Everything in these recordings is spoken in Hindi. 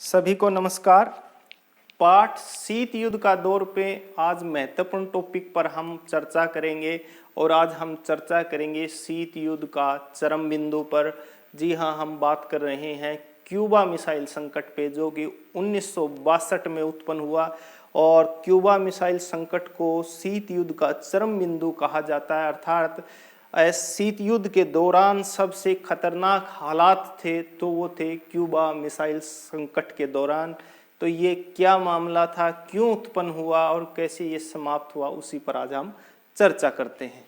सभी को नमस्कार। पाठ शीत युद्ध का दौर पे आज महत्वपूर्ण टॉपिक पर हम चर्चा करेंगे और आज हम चर्चा करेंगे शीत युद्ध का चरम बिंदु पर। जी हाँ, हम बात कर रहे हैं क्यूबा मिसाइल संकट पे, जो कि 1962 में उत्पन्न हुआ और क्यूबा मिसाइल संकट को शीत युद्ध का चरम बिंदु कहा जाता है। अर्थात शीत युद्ध के दौरान सबसे खतरनाक हालात थे तो वो थे क्यूबा मिसाइल संकट के दौरान। तो ये क्या मामला था, क्यों उत्पन्न हुआ और कैसे ये समाप्त हुआ, उसी पर आज हम चर्चा करते हैं।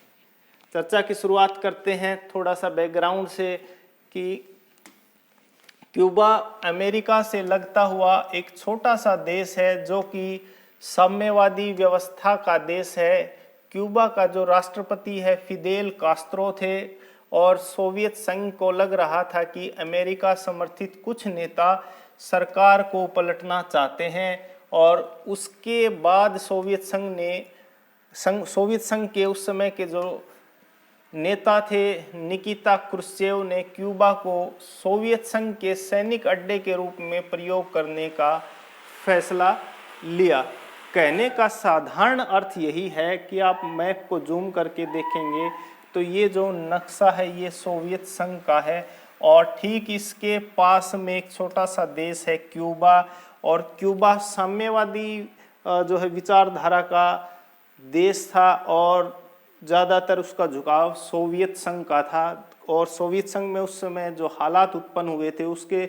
चर्चा की शुरुआत करते हैं थोड़ा सा बैकग्राउंड से कि क्यूबा अमेरिका से लगता हुआ एक छोटा सा देश है जो कि साम्यवादी व्यवस्था का देश है। क्यूबा का जो राष्ट्रपति है फिदेल कास्त्रो थे और सोवियत संघ को लग रहा था कि अमेरिका समर्थित कुछ नेता सरकार को पलटना चाहते हैं और उसके बाद सोवियत संघ के उस समय के जो नेता थे निकिता क्रुश्चेव ने क्यूबा को सोवियत संघ के सैनिक अड्डे के रूप में प्रयोग करने का फैसला लिया। कहने का साधारण अर्थ यही है कि आप मैप को जूम करके देखेंगे तो ये जो नक्शा है ये सोवियत संघ का है और ठीक इसके पास में एक छोटा सा देश है क्यूबा। और क्यूबा साम्यवादी जो है विचारधारा का देश था और ज़्यादातर उसका झुकाव सोवियत संघ का था। और सोवियत संघ में उस समय जो हालात उत्पन्न हुए थे उसके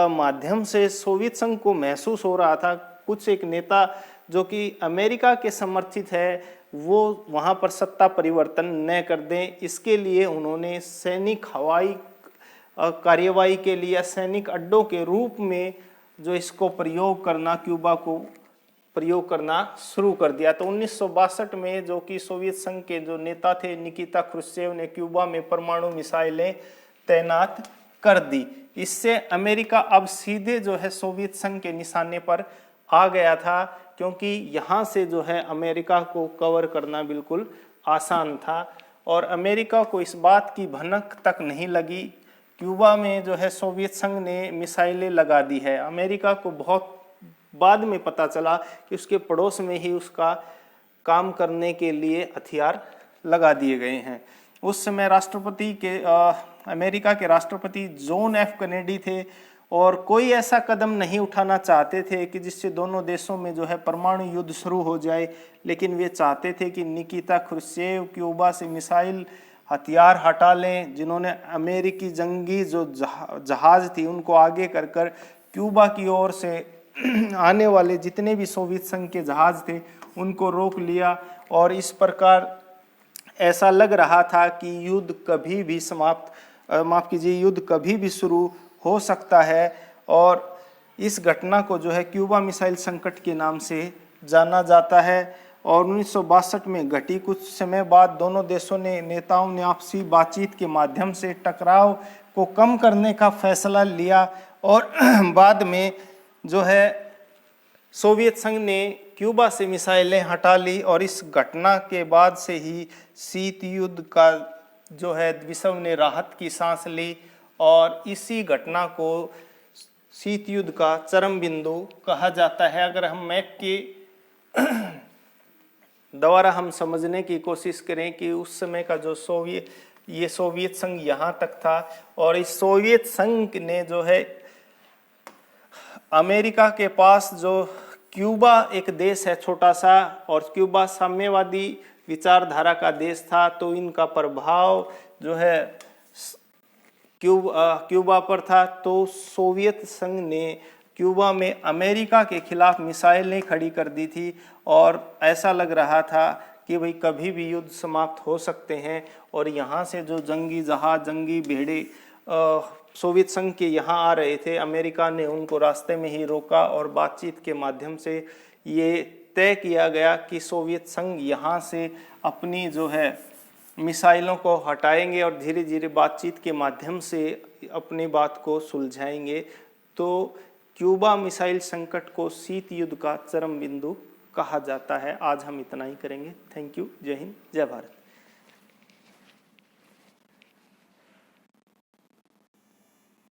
माध्यम से सोवियत संघ को महसूस हो रहा था कुछ एक नेता जो कि अमेरिका के समर्थित है वो वहाँ पर सत्ता परिवर्तन न कर दें। इसके लिए उन्होंने सैनिक हवाई कार्यवाही के लिए सैनिक अड्डों के रूप में जो इसको प्रयोग करना, क्यूबा को प्रयोग करना शुरू कर दिया। तो 1962 में जो कि सोवियत संघ के जो नेता थे निकिता क्रुश्चेव ने क्यूबा में परमाणु मिसाइलें तैनात कर दी। इससे अमेरिका अब सीधे जो है सोवियत संघ के निशाने पर आ गया था, क्योंकि यहाँ से जो है अमेरिका को कवर करना बिल्कुल आसान था और अमेरिका को इस बात की भनक तक नहीं लगी। क्यूबा में जो है सोवियत संघ ने मिसाइलें लगा दी है। अमेरिका को बहुत बाद में पता चला कि उसके पड़ोस में ही उसका काम करने के लिए हथियार लगा दिए गए हैं। उस समय अमेरिका के राष्ट्रपति जॉन एफ कैनेडी थे और कोई ऐसा कदम नहीं उठाना चाहते थे कि जिससे दोनों देशों में जो है परमाणु युद्ध शुरू हो जाए, लेकिन वे चाहते थे कि निकिता क्रुश्चेव क्यूबा से मिसाइल हथियार हटा लें, जिन्होंने अमेरिकी जंगी जो जहाज थी उनको आगे कर कर क्यूबा की ओर से आने वाले जितने भी सोवियत संघ के जहाज थे उनको रोक लिया। और इस प्रकार ऐसा लग रहा था कि युद्ध कभी भी शुरू हो सकता है। और इस घटना को जो है क्यूबा मिसाइल संकट के नाम से जाना जाता है। और 1962 में घटी कुछ समय बाद दोनों देशों ने नेताओं ने आपसी बातचीत के माध्यम से टकराव को कम करने का फैसला लिया और बाद में जो है सोवियत संघ ने क्यूबा से मिसाइलें हटा ली। और इस घटना के बाद से ही शीत युद्ध का जो है विश्व ने राहत की सांस ली और इसी घटना को शीत युद्ध का चरम बिंदु कहा जाता है। अगर हम मैप के द्वारा हम समझने की कोशिश करें कि उस समय का जो सोवियत संघ यहाँ तक था और इस सोवियत संघ ने जो है अमेरिका के पास जो क्यूबा एक देश है छोटा सा और क्यूबा साम्यवादी विचारधारा का देश था, तो इनका प्रभाव जो है क्यूबा पर था। तो सोवियत संघ ने क्यूबा में अमेरिका के खिलाफ मिसाइलें खड़ी कर दी थी और ऐसा लग रहा था कि भाई कभी भी युद्ध समाप्त हो सकते हैं। और यहाँ से जो जंगी जहाज, जंगी भेड़े सोवियत संघ के यहाँ आ रहे थे, अमेरिका ने उनको रास्ते में ही रोका और बातचीत के माध्यम से ये तय किया गया कि सोवियत संघ यहाँ से अपनी जो है मिसाइलों को हटाएंगे और धीरे धीरे बातचीत के माध्यम से अपनी बात को सुलझाएंगे। तो क्यूबा मिसाइल संकट को शीत युद्ध का चरम बिंदु कहा जाता है। आज हम इतना ही करेंगे। Thank you. जय हिंद, जय भारत।